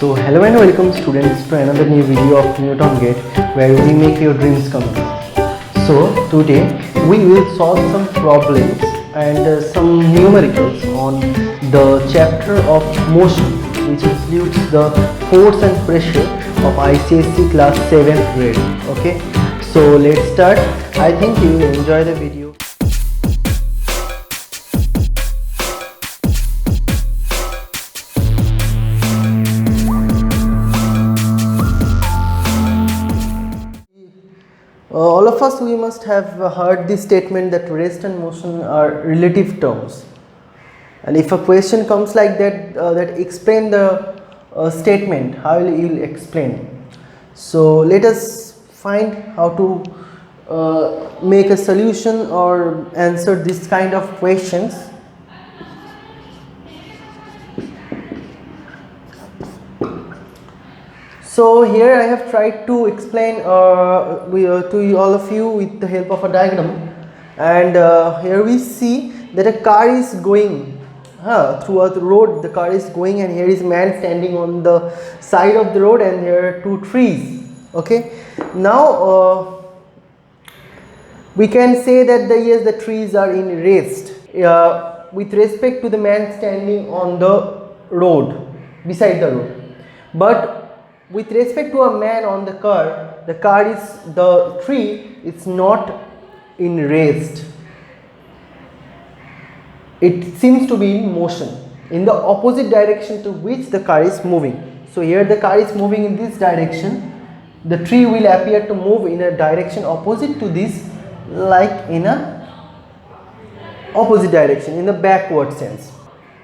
So hello and welcome students to another new video of NewtonGATE, where we make your dreams come true. So today we will solve some problems and some numericals on the chapter of motion, which includes the force and pressure of ICSE class 7th grade. Okay, so let's start. I think you will enjoy the video. All of us, we must have heard this statement that rest and motion are relative terms, and if a question comes like that, that explain the statement, how will you explain? So let us find how to make a solution or answer this kind of questions. So here I have tried to explain to all of you with the help of a diagram, and here we see that a car is going throughout the road. The car is going, and here is man standing on the side of the road, and here are two trees. Okay, now we can say that yes, the trees are in rest with respect to the man standing on the road, beside the road, but with respect to a man on the tree is not in rest. It seems to be in motion in the opposite direction to which the car is moving. So here the car is moving in this direction. The tree will appear to move in a direction opposite to this, like in a opposite direction, in the backward sense.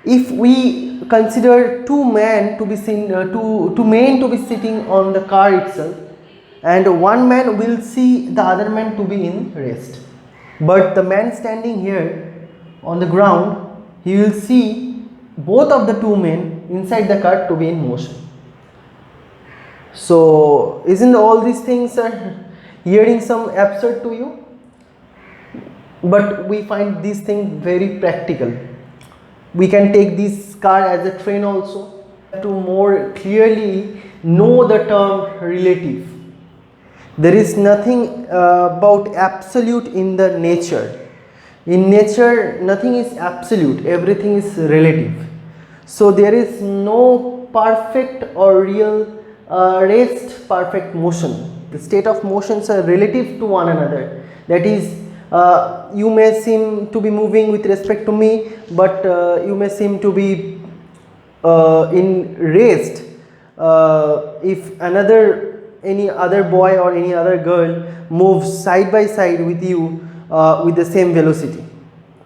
If we consider two men to be seen, two men to be sitting on the car itself, and one man will see the other man to be in rest, but the man standing here on the ground, he will see both of the two men inside the car to be in motion. So isn't all these things are hearing some absurd to you? But we find these things very practical. We can take this car as a train also to more clearly know the term relative. There is nothing about absolute in the nature. In nature, nothing is absolute, everything is relative. So there is no perfect or real rest, perfect motion. The state of motions are relative to one another. That is, you may seem to be moving with respect to me, but you may seem to be in rest if any other boy or any other girl moves side by side with you with the same velocity.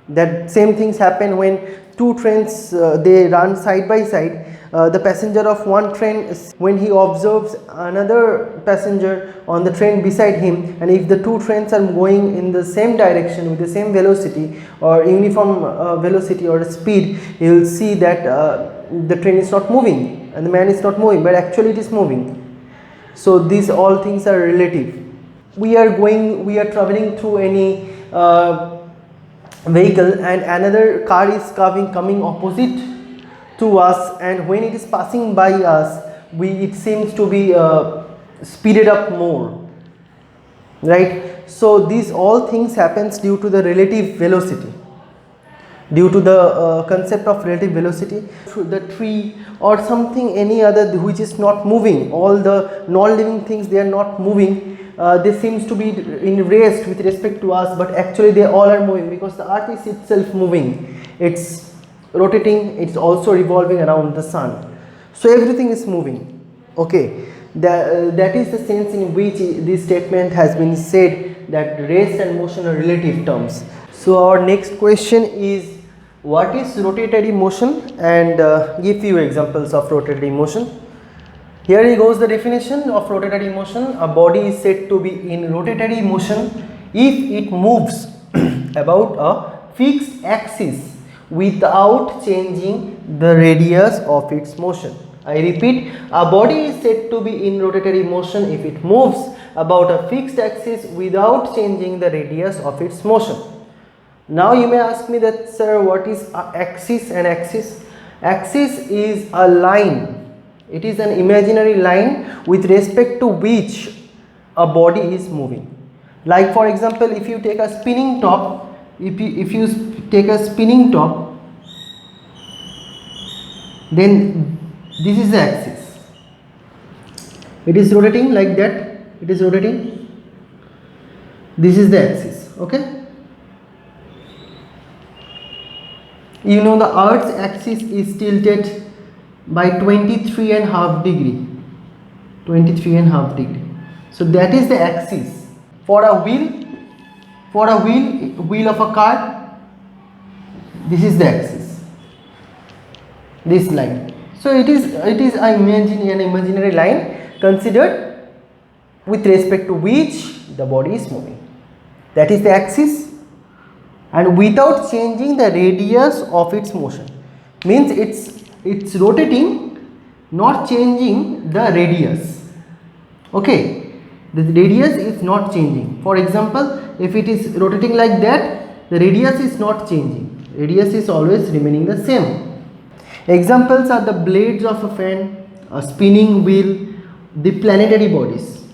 That same things happen when two trains they run side by side. The passenger of one train, when he observes another passenger on the train beside him, and if the two trains are going in the same direction with the same velocity or uniform velocity or speed, he will see that the train is not moving and the man is not moving, but actually it is moving. So these all things are relative. We are traveling through any vehicle, and another car is coming opposite to us, and when it is passing by us, it seems to be speeded up more, right? So these all things happens due to the relative velocity, due to the concept of relative velocity. The tree or something, any other which is not moving, all the non-living things, they are not moving. They seems to be in rest with respect to us, but actually they all are moving, because the earth is itself moving. It's rotating, it's also revolving around the sun. So everything is moving. Okay, that is the sense in which this statement has been said, that rest and motion are relative terms. So our next question is, what is rotatory motion, and give few examples of rotatory motion. Here goes the definition of rotatory motion. A body is said to be in rotatory motion if it moves about a fixed axis without changing the radius of its motion. I repeat, a body is said to be in rotatory motion if it moves about a fixed axis without changing the radius of its motion. Now you may ask me that, sir, what is axis and axis? Axis is a line It is an imaginary line with respect to which a body is moving. Like for example, if you take a spinning top, if you take a spinning top, then this is the axis. It is rotating like that. It is rotating. This is the axis. Okay. You know the Earth's axis is tilted by 23.5 degree. 23.5 degree. So that is the axis. For a wheel of a car, this is the axis. This line. So it is an imaginary line considered with respect to which the body is moving. That is the axis, and without changing the radius of its motion. Means it's rotating, not changing the radius. Okay. The radius is not changing. For example, if it is rotating like that, the radius is not changing. Radius is always remaining the same. Examples are the blades of a fan, a spinning wheel, the planetary bodies.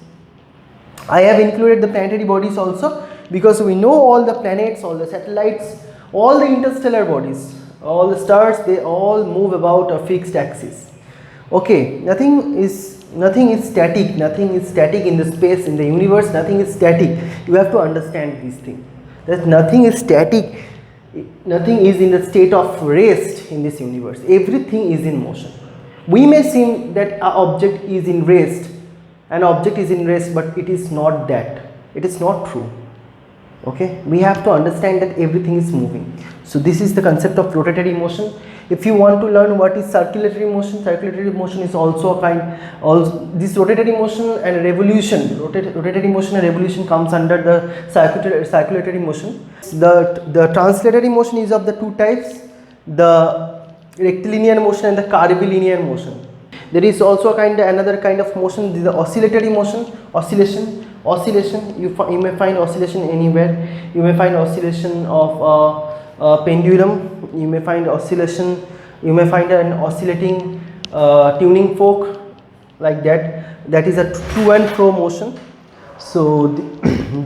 I have included the planetary bodies also because we know all the planets, all the satellites, all the interstellar bodies, all the stars, they all move about a fixed axis. Okay, nothing is static, nothing is static in the space, in the universe, nothing is static. You have to understand this thing, that nothing is static, nothing is in the state of rest in this universe. Everything is in motion. We may seem that an object is in rest, but it is not that. It is not true. Okay, we have to understand that everything is moving. So this is the concept of rotatory motion. If you want to learn what is circulatory motion is also a kind, this rotatory motion and revolution, rotatory motion and revolution comes under the circulatory motion. The translatory motion is of the two types, the rectilinear motion and the curvilinear motion. There is also another kind of motion, the oscillatory motion, oscillation. You may find oscillation anywhere. You may find oscillation of pendulum. You may find oscillation. You may find an oscillating tuning fork like that. That is a to and fro motion. So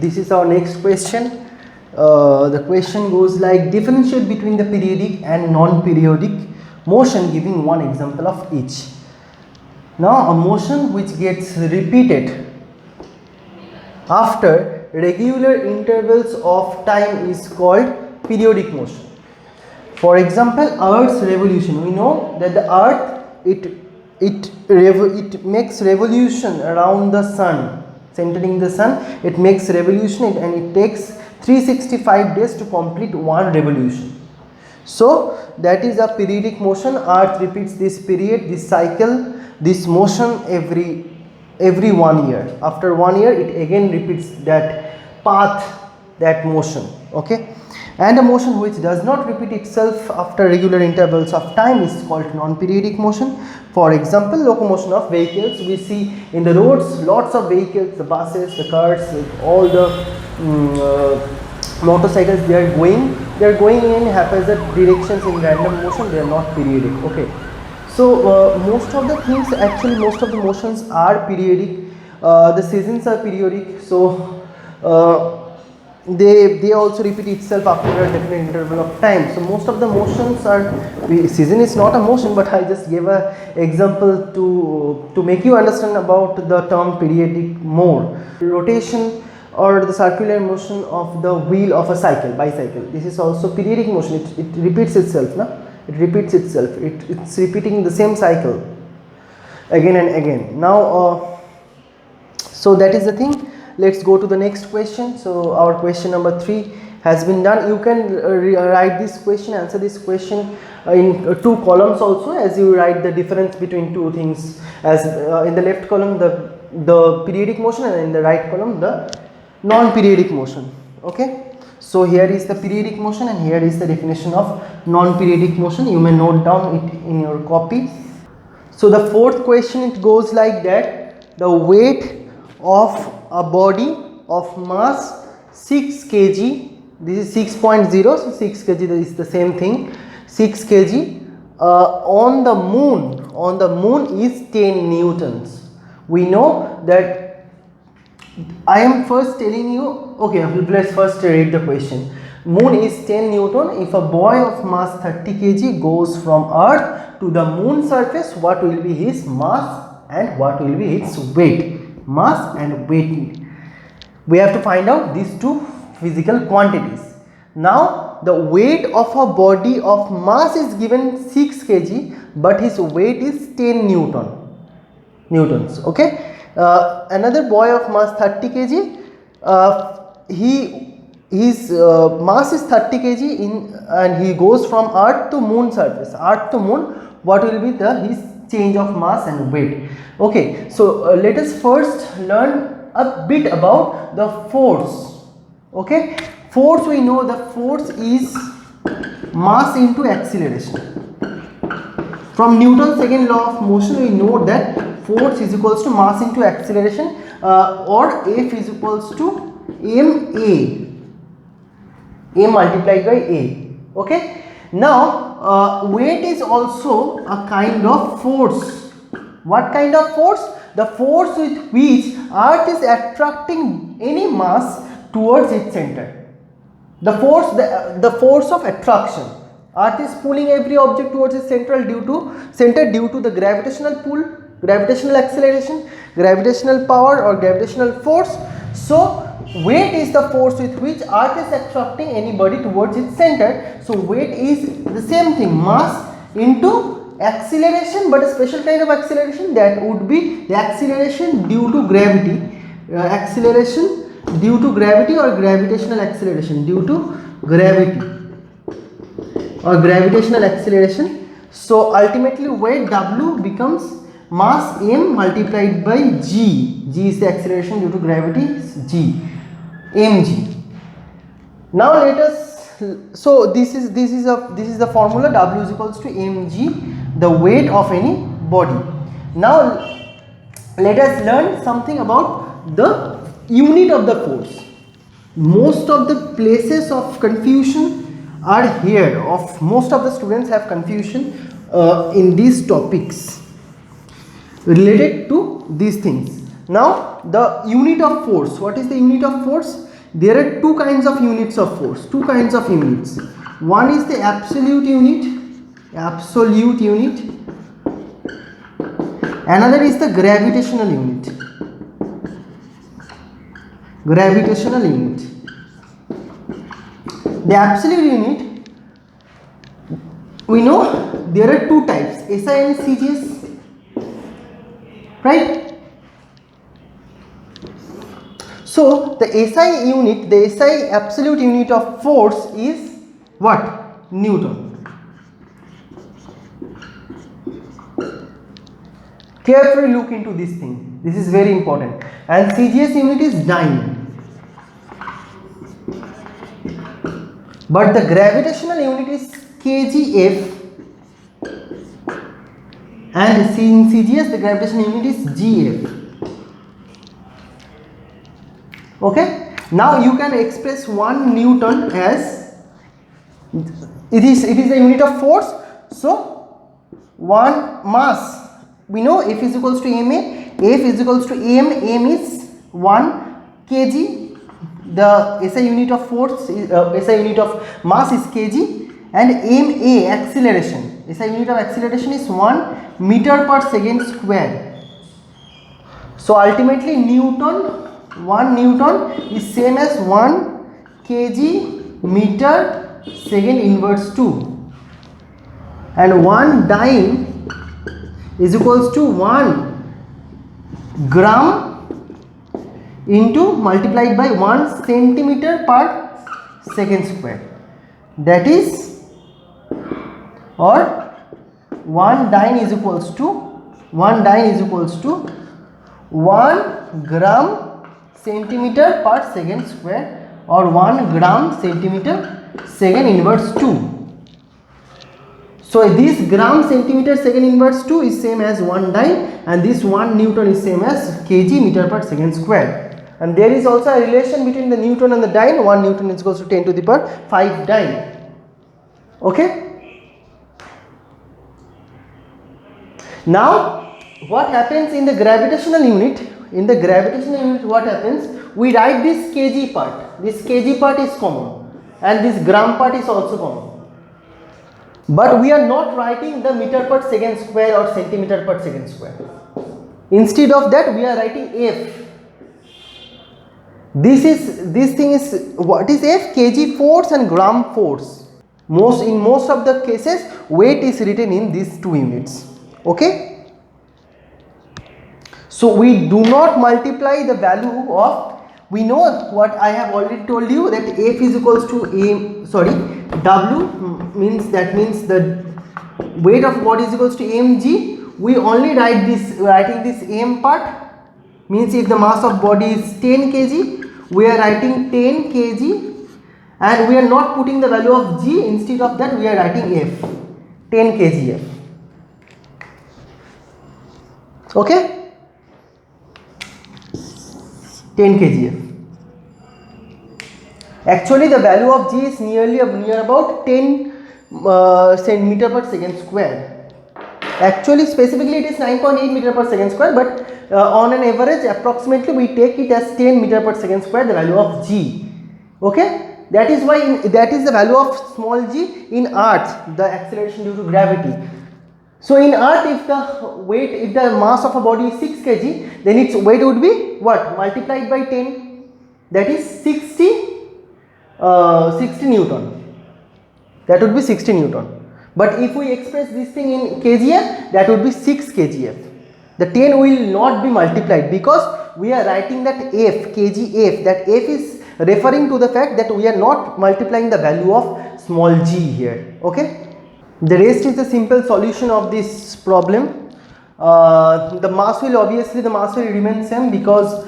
this is our next question. The question goes like, differentiate between the periodic and non-periodic motion, giving one example of each. Now a motion which gets repeated after regular intervals of time is called periodic motion. For example, Earth's revolution. We know that the Earth it makes revolution around the sun, centering the sun. It makes revolution and it takes 365 days to complete one revolution. So that is a periodic motion. Earth repeats this period, this cycle, this motion every 1 year. After 1 year, it again repeats that path, that motion. Okay. And a motion which does not repeat itself after regular intervals of time is called non-periodic motion. For example, locomotion of vehicles. We see in the roads lots of vehicles, the buses, the cars, all the motorcycles, they are going in haphazard directions in random motion. They are not periodic. Okay. So most of the motions are periodic. The seasons are periodic. So they also repeat itself after a definite interval of time. So most of the motions are, season is not a motion, but I just gave a example to make you understand about the term periodic more. Rotation or the circular motion of the wheel of a bicycle. This is also periodic motion. It repeats itself, no? It repeats itself. It's repeating the same cycle again and again. Now, so that is the thing. Let's go to the next question. So our question number 3 has been done. You can write this question, answer this question in 2 columns also, as you write the difference between 2 things. As in the left column the periodic motion, and in the right column the non-periodic motion. Okay. So here is the periodic motion and here is the definition of non-periodic motion. You may note down it in your copy. So the 4th question, it goes like that: the weight of a body of mass 6 kg, this is 6.0, so 6 kg is the same thing, 6 kg on the moon on the moon is 10 newtons. We know that. I am first telling you, okay, let's first read the question. Moon is 10 Newton. If a boy of mass 30 kg goes from Earth to the moon surface, what will be his mass and what will be its weight? Mass and weight. We have to find out these two physical quantities. Now, the weight of a body of mass is given 6 kg, but his weight is 10 newtons. Okay. Another boy of mass 30 kg, his mass is 30 kg and he goes from Earth to moon surface. Earth to moon, what will be his change of mass and weight? Okay, so let us first learn a bit about the force. Okay, force, we know the force is mass into acceleration. From Newton's second law of motion, we know that force is equals to mass into acceleration, or F is equals to m multiplied by a. Okay. Now, weight is also a kind of force. What kind of force? The force with which Earth is attracting any mass towards its center. The force of attraction. Earth is pulling every object towards its center due to the gravitational pull, gravitational acceleration, gravitational power or gravitational force. So weight is the force with which Earth is attracting anybody towards its center. So weight is the same thing, mass into acceleration, but a special kind of acceleration, that would be the acceleration due to gravity, acceleration due to gravity or gravitational acceleration due to gravity or gravitational acceleration. So ultimately weight W becomes mass m multiplied by g. G is the acceleration due to gravity, g, mg. Now let us, so this is the formula. W is equals to mg, the weight of any body. Now let us learn something about the unit of the force. Most of the places of confusion are here. Most of the students have confusion in these topics related to these things. Now the unit of force. What is the unit of force? There are two kinds of units of force, two kinds of units. One is the absolute unit. Another is the gravitational unit. The absolute unit, we know there are two types, SI and CGS, right? So the SI unit, the SI absolute unit of force is what? Newton. Carefully look into this thing. This is very important. And CGS unit is dyne. But the gravitational unit is kgf, and in CGS the gravitational unit is gf. Okay. Now you can express 1 Newton as, it is the unit of force. So 1 mass, we know F is equals to ma, F is equals to m is 1 kg. The SI unit of force is, SI unit of mass is kg, and ma, acceleration, SI unit of acceleration is 1 meter per second square. So ultimately 1 Newton is same as 1 kg meter second inverse 2, and 1 dyne is equals to 1 gram into multiplied by 1 centimeter per second square. That is, or 1 dyne is equals to 1 gram centimeter per second square, or 1 gram centimeter second inverse 2. So this gram centimeter second inverse 2 is same as 1 dyne, and this 1 Newton is same as kg meter per second square. And there is also a relation between the Newton and the dyne. 1 Newton is equals to 10 to the power 5 dyne. Okay. Now what happens in the gravitational unit? In the gravitational unit, what happens? We write this kg part. This kg part is common and this gram part is also common. But we are not writing the meter per second square or centimeter per second square. Instead of that, we are writing F. This thing is, what is F? Kg force and gram force. In most of the cases, weight is written in these two units. Okay. So we do not multiply the value of, we know what I have already told you, that F is equals to W means, that means the weight of body is equals to mg. We only writing this m part, means if the mass of body is 10 kg, we are writing 10 kg and we are not putting the value of g. Instead of that, we are writing F, 10 kgf. Okay, 10 kgf. Actually the value of g is near about 10 centimeter per second square. Actually specifically it is 9.8 meter per second square, but on an average approximately we take it as 10 meter per second square, the value of g. Okay, that is why that is the value of small g in earth, the acceleration due to gravity. So in earth, if the mass of a body is 6 kg, then its weight would be what? Multiplied by 10, that is 60 Newton. That would be 60 Newton. But if we express this thing in kgf, that would be 6 kgf. The 10 will not be multiplied because we are writing that F, kgf, that F is referring to the fact that we are not multiplying the value of small g here. Okay. The rest is a simple solution of this problem. The mass will remain same, because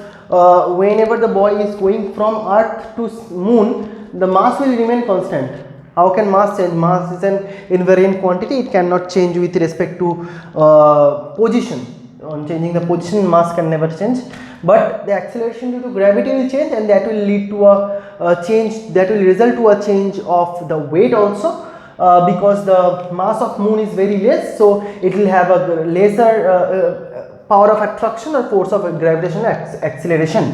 whenever the boy is going from earth to moon, the mass will remain constant. How can mass change? Mass is an invariant quantity, it cannot change with respect to position. On changing the position, mass can never change, but the acceleration due to gravity will change, and that will lead to a change, that will result to a change of the weight also. Because the mass of moon is very less, so it will have a lesser power of attraction or force of gravitational acceleration.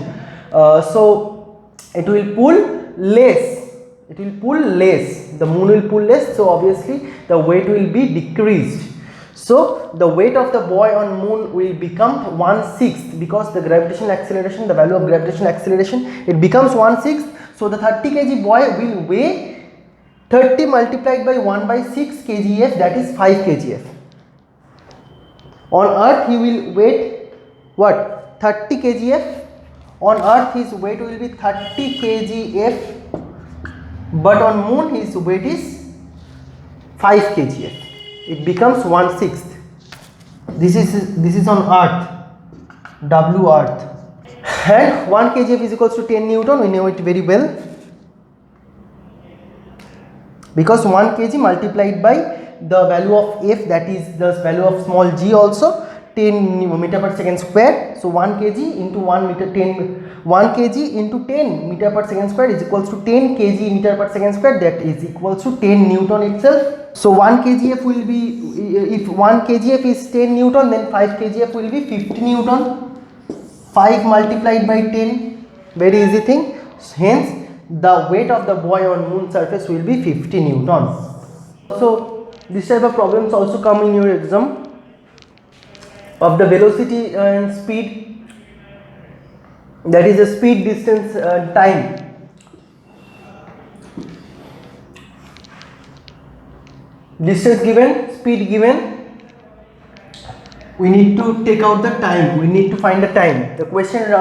So it will pull less. The moon will pull less, so obviously the weight will be decreased. So the weight of the boy on moon will become 1/6, because the gravitational acceleration, the value of gravitational acceleration, it becomes 1/6. So the 30 kg boy will weigh 30 multiplied by 1/6 kgf, that is 5 kgf. On earth he will weight what? 30 kgf. On earth his weight will be 30 kgf, but on moon his weight is 5 kgf. It becomes 1/6. This is on earth, W earth, and 1 kgf is equals to 10 Newton. We know it very well, because 1 kg multiplied by the value of F, that is the value of small g also, 10 meter per second square. So 1 kg into 1 kg into 10 meter per second square is equals to 10 kg meter per second square, that is equals to 10 Newton itself. So 1 kgf will be, if 1 kgf is 10 Newton, then 5 kgf will be 50 Newton. 5 multiplied by 10, very easy thing. Hence the weight of the boy on moon surface will be 50 Newton. So this type of problems also come in your exam, of the velocity and speed, that is the speed, distance, time. Distance given, speed given, we need to take out the time, we need to find the time. The question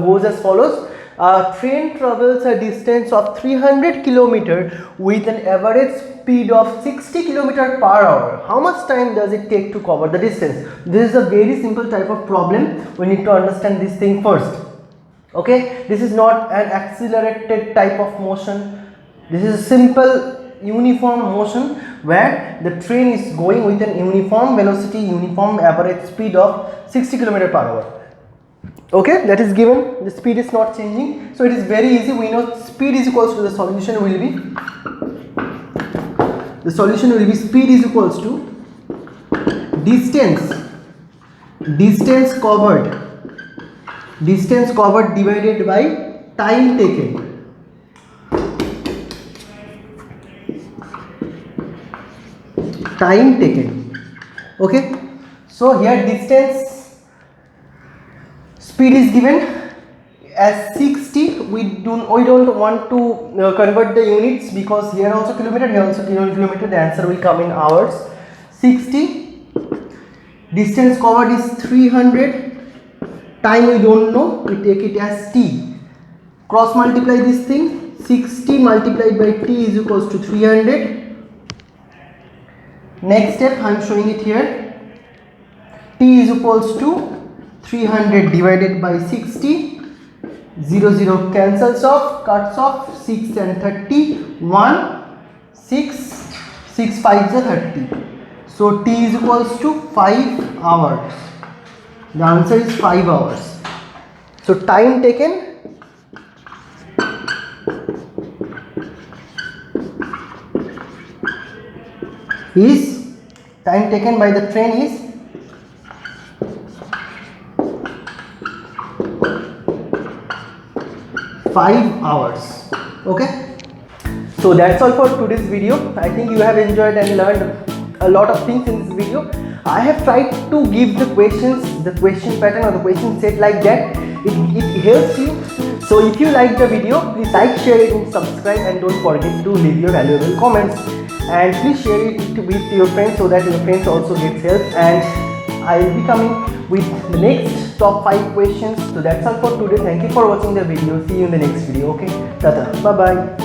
goes as follows. A train travels a distance of 300 km with an average speed of 60 km per hour. How much time does it take to cover the distance? This is a very simple type of problem. We need to understand this thing first. Okay, this is not an accelerated type of motion. This is a simple uniform motion where the train is going with an uniform velocity, uniform average speed of 60 km per hour. Okay, that is given. The speed is not changing, so it is very easy. We know speed is equals to, the solution will be speed is equals to distance distance covered divided by time taken. Okay, so here distance speed is given as 60. We don't want to convert the units, because here also kilometer, here also kilometer. The answer will come in hours. 60. Distance covered is 300. Time we don't know, we take it as t. Cross multiply this thing. 60 multiplied by t is equals to 300. Next step, I am showing it here. T is equals to 300 divided by 60. 0 cancels off, cuts off. 6 and 30. 1 6 6 5 is 30. So t is equals to 5 hours. The answer is 5 hours. So time taken by the train is 5 hours. Okay, so that's all for today's video. I think you have enjoyed and learned a lot of things in this video. I have tried to give the questions, the question pattern or the question set like that. It helps you. So if you like the video, please like, share it and subscribe, and don't forget to leave your valuable comments, and please share it with your friends so that your friends also get help. And I will be coming with the next top 5 questions. So that's all for today. Thank you for watching the video. See you in the next video. Okay, tata, bye bye.